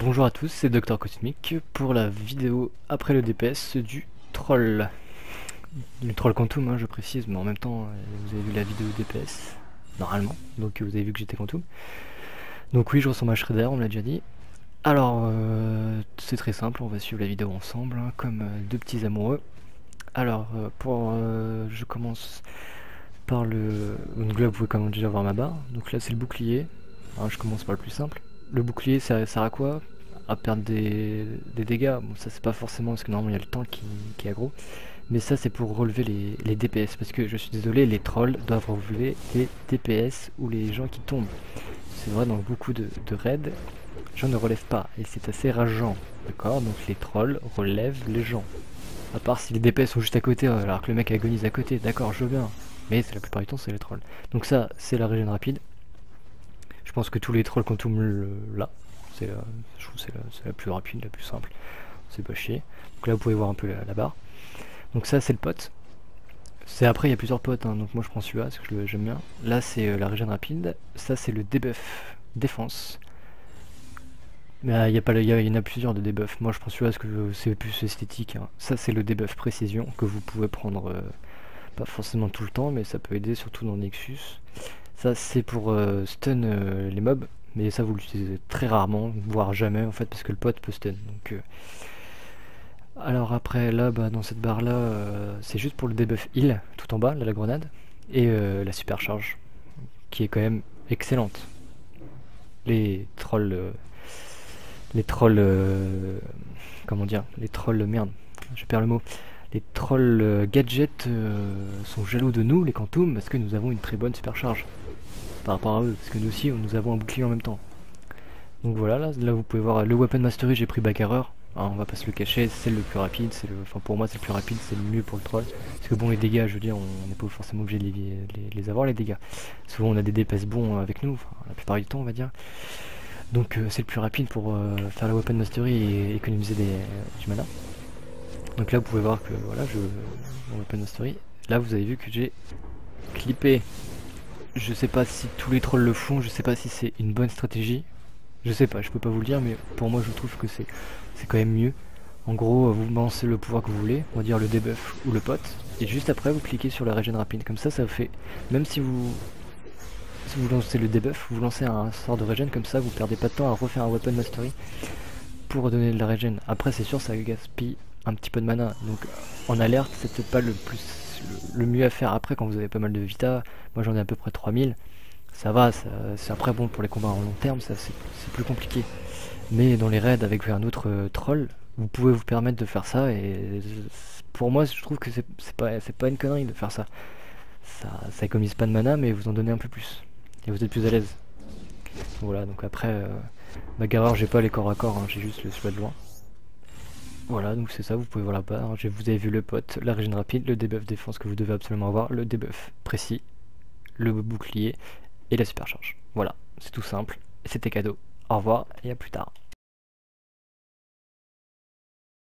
Bonjour à tous, c'est Docteur Cosmic pour la vidéo après le DPS du troll. Du troll Quantum, je précise, mais en même temps, vous avez vu la vidéo DPS, normalement, donc vous avez vu que j'étais Quantum. Donc oui, je ressemble à Shredder, on me l'a déjà dit. Alors, c'est très simple, on va suivre la vidéo ensemble, comme deux petits amoureux. Alors, je commence par le... Donc là, vous pouvez quand même déjà voir ma barre. Donc là, c'est le bouclier. Alors, je commence par le plus simple. Le bouclier, ça sert à quoi? À perdre des dégâts. Bon, ça, c'est pas forcément parce que normalement, il y a le temps qui est aggro. Mais ça, c'est pour relever les DPS. Parce que je suis désolé, les trolls doivent relever les DPS ou les gens qui tombent. C'est vrai, dans beaucoup de raids, les gens ne relèvent pas. Et c'est assez rageant. D'accord? Donc les trolls relèvent les gens. À part si les DPS sont juste à côté, alors que le mec agonise à côté. D'accord, je veux bien. Mais la plupart du temps, c'est les trolls. Donc ça, c'est la régène rapide. Je pense que tous les trolls Quantum là. Je trouve que c'est la plus rapide, la plus simple. C'est pas chier. Donc là, vous pouvez voir un peu la barre. Donc ça, c'est le pote. Après, il y a plusieurs potes, donc moi je prends celui-là parce que j'aime bien. Là, c'est la régène rapide. Ça, c'est le debuff défense. Mais il y en a plusieurs de debuff. Moi, je prends celui-là parce que c'est plus esthétique. Ça, c'est le debuff précision que vous pouvez prendre, pas forcément tout le temps, mais ça peut aider surtout dans Nexus. Ça, c'est pour stun les mobs, mais ça, vous l'utilisez très rarement, voire jamais en fait, parce que le pote peut stun. Donc, alors après, là, dans cette barre là, c'est juste pour le debuff heal, tout en bas, là, la grenade, et la supercharge, qui est quand même excellente. Les trolls, comment dire, les trolls, merde, je perds le mot. Les trolls gadgets sont jaloux de nous, les Quantum, parce que nous avons une très bonne supercharge par rapport à eux, parce que nous aussi, nous avons un bouclier en même temps. Donc voilà, là vous pouvez voir le Weapon Mastery, j'ai pris back error. On va pas se le cacher, c'est le plus rapide, enfin pour moi c'est le plus rapide, c'est le mieux pour le troll. Parce que bon, les dégâts, je veux dire, on n'est pas forcément obligé de les avoir, les dégâts. Souvent on a des DPS bons avec nous, enfin, la plupart du temps on va dire. Donc c'est le plus rapide pour faire le Weapon Mastery et économiser du mana. Donc là vous pouvez voir que voilà, mon Weapon Mastery, là vous avez vu que j'ai clippé. Je sais pas si tous les trolls le font, je sais pas si c'est une bonne stratégie. Je sais pas, je peux pas vous le dire, mais pour moi je trouve que c'est quand même mieux. En gros, vous lancez le pouvoir que vous voulez, on va dire le debuff ou le pote, et juste après vous cliquez sur la régène rapide. Comme ça fait, même si vous lancez le debuff, vous lancez un sort de régène, comme ça vous perdez pas de temps à refaire un weapon mastery pour donner de la régène. Après c'est sûr ça gaspille un petit peu de mana, donc en alerte c'est peut-être pas le mieux à faire après quand vous avez pas mal de vita. Moi j'en ai à peu près 3000. Ça va, c'est après bon pour les combats en long terme, ça c'est plus compliqué. Mais dans les raids avec un autre troll, vous pouvez vous permettre de faire ça et pour moi je trouve que c'est pas une connerie de faire ça. Ça économise pas de mana mais vous en donnez un peu plus. Et vous êtes plus à l'aise. Voilà, donc après, Bagarreur j'ai pas les corps à corps, j'ai juste le sweat de loin. Voilà, donc c'est ça, vous pouvez voir la barre, vous avez vu le pote, la régène rapide, le debuff défense que vous devez absolument avoir, le debuff précis, le bouclier et la supercharge. Voilà, c'est tout simple, c'était cadeau. Au revoir et à plus tard.